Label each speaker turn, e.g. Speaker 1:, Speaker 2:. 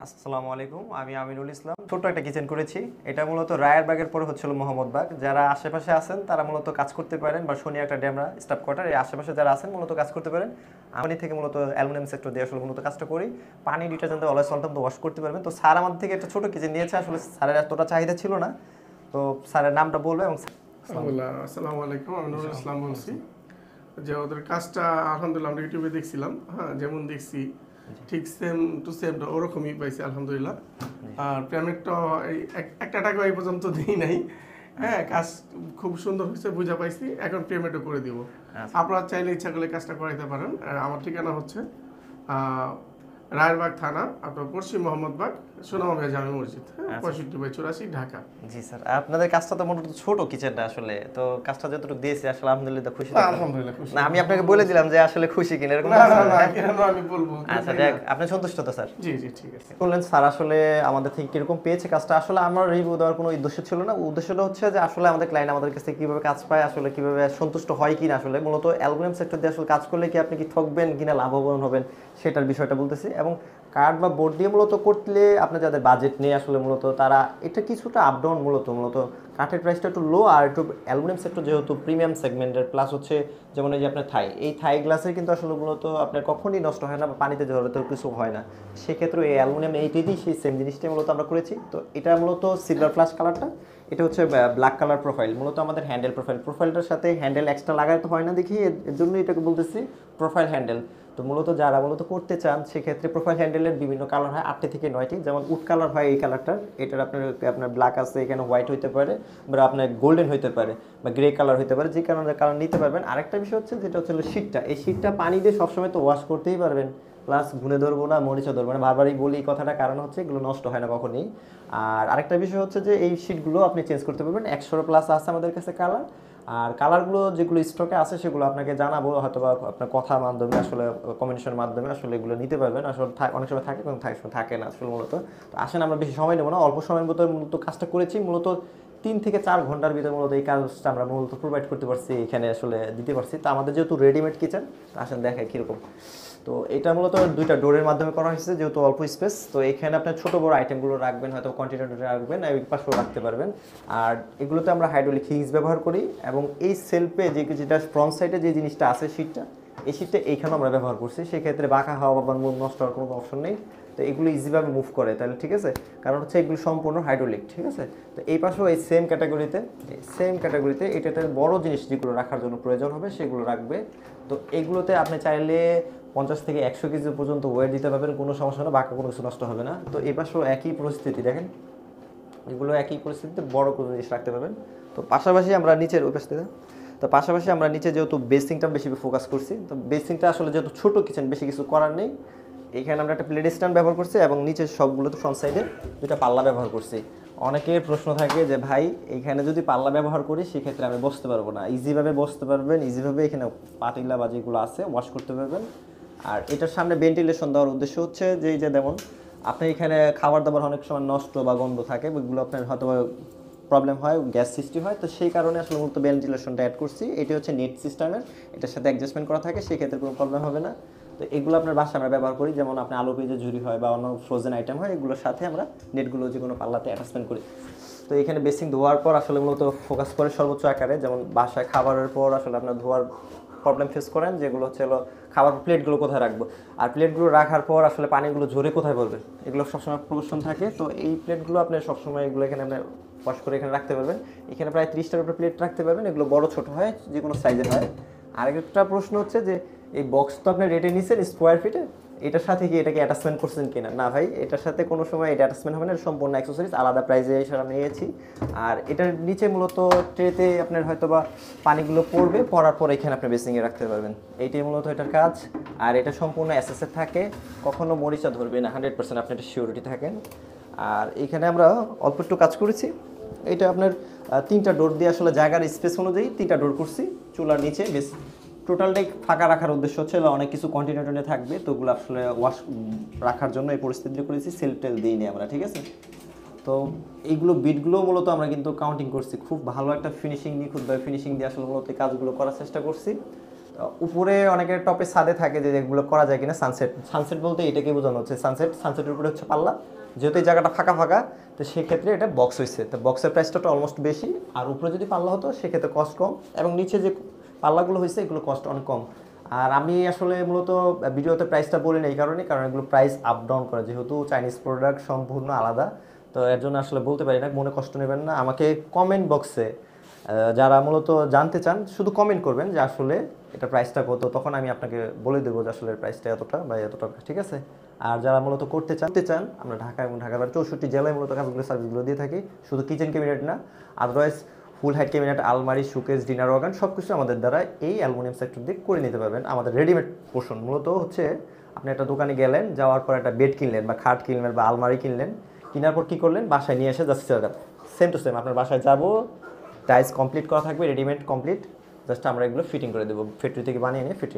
Speaker 1: আসসালামু আলাইকুম, আমি আমিনুল ইসলাম। ছোট্ট একটা কিচেন করেছি। এটা মূলত রায়েরবাগের পরে হচ্ছিল মোহাম্মদবাগ। যারা আশেপাশে আছেন তারা মূলত কাজ করতে পারেন, বা শনি একটা ড্যামরা স্টাফ কোয়ার্টার, এই আশেপাশে যারা আছেন মূলত কাজ করতে পারেন। আমি থেকে মূলত অ্যালুমিনিয়াম সেক্টর দিয়ে আসলে মূলত কাজটা করি। পানি ডিটারজেন্ট অলওয়েজ অল তো ওয়াশ করতে পারবেন। তো স্যার আমাদের থেকে একটা ছোট কিচেন নিয়েছে, আসলে স্যারের এতটা চাহিদা ছিল না, তো স্যারের নামটা বলবে। এবং
Speaker 2: আসসালামু আলাইকুম, আমি নুরুল ইসলাম বলছি। যে ওদের কাজটা আলহামদুলিল্লাহ আমরা ইউটিউবে দেখছিলাম, হ্যাঁ যেমন দেখছি ঠিক সেম টু সেম ওরকমই পাইছি আলহামদুলিল্লাহ। আর পেমেন্টটা একটা টাকা এই পর্যন্ত দিই নাই। হ্যাঁ, কাজ খুব সুন্দর হয়েছে, বুঝা পাইছি। এখন পেমেন্টও করে দিব। আপনারা চাইলে ইচ্ছা করলে কাজটা করাইতে পারেন। আর আমার ঠিকানা হচ্ছে রায়েরবাগ থানা, আপনার পশ্চিম মোহাম্মদবাগ, সোনামামিয়া জামে মসজিদ, 65/84 ঢাকা।
Speaker 1: জি স্যার, আপনাদের কাজটা তো মোটামুটি ছোট কিচেনটা, আসলে তো কাজটা যতটুকু দিয়েছি আসলে আলহামদুলিল্লাহ খুশি।
Speaker 2: আলহামদুলিল্লাহ খুশি।
Speaker 1: না, আমি আপনাকে বলে দিলাম যে আসলে খুশি কিনা, এরকম
Speaker 2: না না না, কেন আমি বলবো?
Speaker 1: আচ্ছা যাক, আপনি সন্তুষ্ট তো স্যার?
Speaker 2: জি জি, ঠিক আছে।
Speaker 1: বললেন স্যার আসলে আমাদের থেকে কিরকম পেয়েছে কাজটা। আসলে আমার রিভিউ দেওয়ার কোনো উদ্দেশ্য ছিল না। উদ্দেশ্যটা হচ্ছে যে আসলে আমাদের ক্লায়েন্ট আমাদের কাছে কিভাবে কাজ পায়, আসলে কিভাবে সন্তুষ্ট হয় কিনা। আসলে মূলত অ্যালুমিনিয়াম সেক্টর দিয়ে আসলে কাজ করলে কি আপনি কি ঠকবেন কিনা, লাভবান হবেন, সেটার বিষয়টা বলতেছি। এবং কার্ড বা বোর্ড দিয়ে মূলত করলে আপনার যাদের বাজেট নেই আসলে মূলত তারা এটা কিছুটা আপ ডাউন, মূলত কাঠের প্রাইসটা একটু লো, আর একটু অ্যালুমিনিয়াম সেক্টর যেহেতু প্রিমিয়াম সেগমেন্টের, প্লাস হচ্ছে যেমন এই যে আপনার থাই গ্লাসের কিন্তু আসলে মূলত আপনার কখনই নষ্ট হয় না, বা পানিতে ঝরে তো কিছু হয় না। সেক্ষেত্রে এই অ্যালুমিনিয়াম এইটিতেই সেই সেম জিনিসটাই মূলত আমরা করেছি। তো এটা মূলত সিলভার ফ্লাশ কালারটা, এটা হচ্ছে ব্ল্যাক কালার প্রোফাইল, মূলত আমাদের হ্যান্ডেল প্রোফাইলটার সাথে হ্যান্ডেল এক্সট্রা লাগাতে হয় না দেখি, এর জন্য এটাকে বলতেছি প্রোফাইল হ্যান্ডেল। তো মূলত যারা মূলত করতে চান সেক্ষেত্রে প্রোফাইল হ্যান্ডেলের বিভিন্ন কালার হয়, 8টি থেকে 9টি। যেমন উড কালার হয় এই কালারটার, এটার আপনার ব্ল্যাক আছে, এখানে হোয়াইট হইতে পারে, বা আপনার গোল্ডেন হইতে পারে, বা গ্রে কালার হইতে পারে, যে কালার নিতে পারবেন। আরেকটা বিষয় হচ্ছে যেটা হচ্ছে শীটটা, এই শীটটা পানি দিয়ে সবসময় তো ওয়াশ করতেই পারবেন, প্লাস ঘুনে ধরবো না, মরিচা ধরবো না, বারবারই বলি এই কথাটা, কারণ হচ্ছে এগুলো নষ্ট হয় না কখনই। আর আরেকটা বিষয় হচ্ছে যে এই শীটগুলো আপনি চেঞ্জ করতে পারবেন, 100 প্লাস আছে আমাদের কাছে কালার। আর কালারগুলো যেগুলো স্টকে আছে সেগুলো আপনাকে জানাবো, হয়তো বা আপনার কথার মাধ্যমে আসলে কমিউনিকেশনের মাধ্যমে আসলে এগুলো নিতে পারবেন। আসলে অনেক সময় থাকে, কোনো সময় থাকে না আসলে মূলত। তো আসেন, আমরা বেশি সময় নেবো না, অল্প সময়ের মতো মূলত কাজটা করেছি। মূলত 3 থেকে 4 ঘন্টার ভিতরে মূলত এই কাজটা আমরা মূলত প্রোভাইড করতে পারছি, এখানে আসলে দিতে পারছি। তো আমাদের যেহেতু রেডিমেড কিচেন, আসেন দেখায় কীরকম। তো এটা মূলত 2টা ডোরের মাধ্যমে করা হয়েছে, যেহেতু অল্প স্পেস। তো এখানে আপনার ছোটো বড় আইটেমগুলো রাখবেন, হয়তো কন্টেনারে রাখবেন, এই পাশেও রাখতে পারবেন। আর এগুলোতে আমরা হাইড্রোলিক হিংস ব্যবহার করি। এবং এই সেলফে যেটা ফ্রন্ট সাইডে যে জিনিসটা আছে শীটটা, এই শীটটা এইখানেও আমরা ব্যবহার করছি। সেক্ষেত্রে বাঁকা হাওয়া বা মুভ নষ্ট হওয়ার কোনো অপশন নেই। তো এগুলো ইজিভাবে মুভ করে, তাহলে ঠিক আছে, কারণ হচ্ছে এগুলো সম্পূর্ণ হাইড্রোলিক, ঠিক আছে। তো এই পাশেও এই সেম ক্যাটাগরিতে এটাতে বড় জিনিস যেগুলো রাখার জন্য প্রয়োজন হবে সেগুলো রাখবে। তো এগুলোতে আপনি চাইলে 50 থেকে 100 কেজি পর্যন্ত ওয়েট দিতে পারবেন, কোনো সমস্যা না, বাকি কোনো কিছু নষ্ট হবে না। তো এই পাশেও একই পরিস্থিতি, দেখেন এগুলো একই পরিস্থিতিতে বড় কোনো জিনিস রাখতে পারবেন। তো পাশাপাশি আমরা নিচের যেহেতু বেসিংটা বেশি ফোকাস করছি, তো বেসিংটা আসলে যেহেতু ছোটো কিচেন, বেশি কিছু করার নেই। এখানে আমরা একটা প্লেট স্ট্যান্ড ব্যবহার করছি, এবং নিচের সবগুলোতে ফ্রন্ট সাইডে 2টা পাল্লা ব্যবহার করছি। অনেকের প্রশ্ন থাকে যে ভাই এখানে যদি পাল্লা ব্যবহার করি সেক্ষেত্রে আমি বসতে পারবো না। ইজিভাবে বসতে পারবেন, ইজিভাবে এখানে পাতিলা বা যেগুলো আছে ওয়াশ করতে পারবেন। আর এটার সামনে ভেন্টিলেশন দেওয়ার উদ্দেশ্য হচ্ছে যে এই যে যেমন আপনি এখানে খাবার দাবার অনেক সময় নষ্ট বা গন্ধ থাকে, ওইগুলো আপনার হয়তো প্রবলেম হয়, গ্যাস সৃষ্টি হয়। তো সেই কারণে আসলে মূলত ভেন্টিলেশনটা অ্যাড করছি। এটি হচ্ছে নেট সিস্টেমের, এটার সাথে অ্যাডজাস্টমেন্ট করা থাকে, সেক্ষেত্রে কোনো প্রবলেম হবে না। তো এগুলো আপনার বাসায় আমরা ব্যবহার করি, যেমন আপনি আলু পেঁয়াজের ঝুরি হয় বা অন্য ফ্রোজেন আইটেম হয়, এগুলোর সাথে আমরা নেটগুলো যে কোনো পাল্লাতে অ্যাটাচমেন্ট করি। তো এখানে বেসিং ধোয়ার পর আসলে মূলত ফোকাস করে সর্বোচ্চ আকারে, যেমন বাসায় খাবারের পর আসলে আপনার ধোয়ার প্রবলেম ফেস করেন, যেগুলো হচ্ছে খাবার প্লেটগুলো কোথায় রাখবো, আর প্লেটগুলো রাখার পর আসলে পানিগুলো ঝরে কোথায় পড়বে, এগুলো সবসময় প্রশ্ন থাকে। তো এই প্লেটগুলো আপনি সবসময় এগুলো এখানে আপনি ওয়াশ করে এখানে রাখতে পারবেন। এখানে প্রায় 30টার উপরে প্লেট রাখতে পারবেন, এগুলো বড় ছোট হয়, যে কোনো সাইজের হয়। আরেকটা প্রশ্ন হচ্ছে যে এই বক্স তো আপনি রেটে নিছেন স্কোয়ার ফিটে, এটার সাথে কি এটাকে অ্যাটাচমেন্ট করছেন কিনা? না ভাই, এটার সাথে কোনো সময় এটা অ্যাটাচমেন্ট হবে না, সম্পূর্ণ অ্যাক্সেসরিজ আলাদা প্রাইসে এসে আমি নিয়েছি। আর এটার নিচে মূলত ট্রেতে আপনার হয়তো বা পানিগুলো পড়ার পর এখানে আপনি বেসিংয়ে রাখতে পারবেন, এইটাই মূলত এটার কাজ। আর এটা সম্পূর্ণ এসএসএ থাকে, কখনো মরিচা ধরবে না, 100% আপনি এটা শিওরিটি থাকেন। আর এখানে আমরা অল্প একটু কাজ করেছি, এটা আপনার 3টা ডোর দিয়ে আসলে জায়গার স্পেস অনুযায়ী 3টা ডোর করছি চুলার নিচে। বেশ টোটালটাই ফাঁকা রাখার উদ্দেশ্য হচ্ছে অনেক কিছু কন্টিনেন্টে থাকবে, তো ওগুলো আসলে ওয়াশ রাখার জন্য এই পরিস্থিতি করেছি, সেল টেল দিইনি আমরা, ঠিক আছে। তো এইগুলো বিটগুলো মূলত আমরা কিন্তু কাউন্টিং করছি, খুব ভালো একটা ফিনিশিং, নিখুঁতভাবে ফিনিশিং দিয়ে আসলে মূলত এই কাজগুলো করার চেষ্টা করছি। তো উপরে অনেকের টপে ছাদে থাকে যে এগুলো করা যায় কিনা সানসেট বলতে এটাকে বোঝানো হচ্ছে সানসেটের উপরে হচ্ছে পাল্লা, যেহেতু এই জায়গাটা ফাঁকা ফাঁকা, তো সেক্ষেত্রে এটা বক্স হয়েছে, তো বক্সের প্রাইসটা অলমোস্ট বেশি, আর উপরে যদি পাল্লা হতো সেক্ষেত্রে কস্ট কম, এবং নিচে যে পাল্লাগুলো হয়েছে এগুলো কস্ট অনেক কম। আর আমি আসলে মূলত ভিডিওতে প্রাইসটা বলি না এই কারণে, কারণ এগুলো প্রাইস আপ ডাউন করে, যেহেতু চাইনিজ প্রোডাক্ট সম্পূর্ণ আলাদা, তো এর জন্য আসলে বলতে পারি না, মনে কষ্ট নেবেন না। আমাকে কমেন্ট বক্সে যারা মূলত জানতে চান শুধু কমেন্ট করবেন যে আসলে এটা প্রাইসটা কত, তখন আমি আপনাকে বলে দেবো যে আসলে প্রাইসটা এতটা বা এত টাকা, ঠিক আছে? আর যারা মূলত করতে চান আমরা ঢাকা এবং ঢাকার বাইরে 64 জেলায় মূলত কাজগুলো সার্ভিসগুলো দিয়ে থাকি, শুধু কিচেন ক্যাবিনেট না, আদারওয়াইজ ফুল হাইট ক্যাবিনেট, আলমারি, শোকেস, ডিনার ওয়াগান সব কিছু আমাদের দ্বারা এই অ্যালুমিনিয়াম সেক্টর দিয়ে করে নিতে পারবেন। আমাদের রেডিমেড পোর্শন মূলত হচ্ছে আপনি একটা দোকানে গেলেন, যাওয়ার পর একটা বেড কিনলেন বা খাট কিনলেন বা আলমারি কিনলেন, কেনার পর কী করলেন, বাসায় নিয়ে এসে জাস্ট সেম টু সেম আপনার বাসায় যাবো, টাইলস কমপ্লিট করা থাকবে, রেডিমেড কমপ্লিট, জাস্ট আমরা এগুলো ফিটিং করে দেবো, ফ্যাক্টরি থেকে বানিয়ে নিয়ে ফিটিং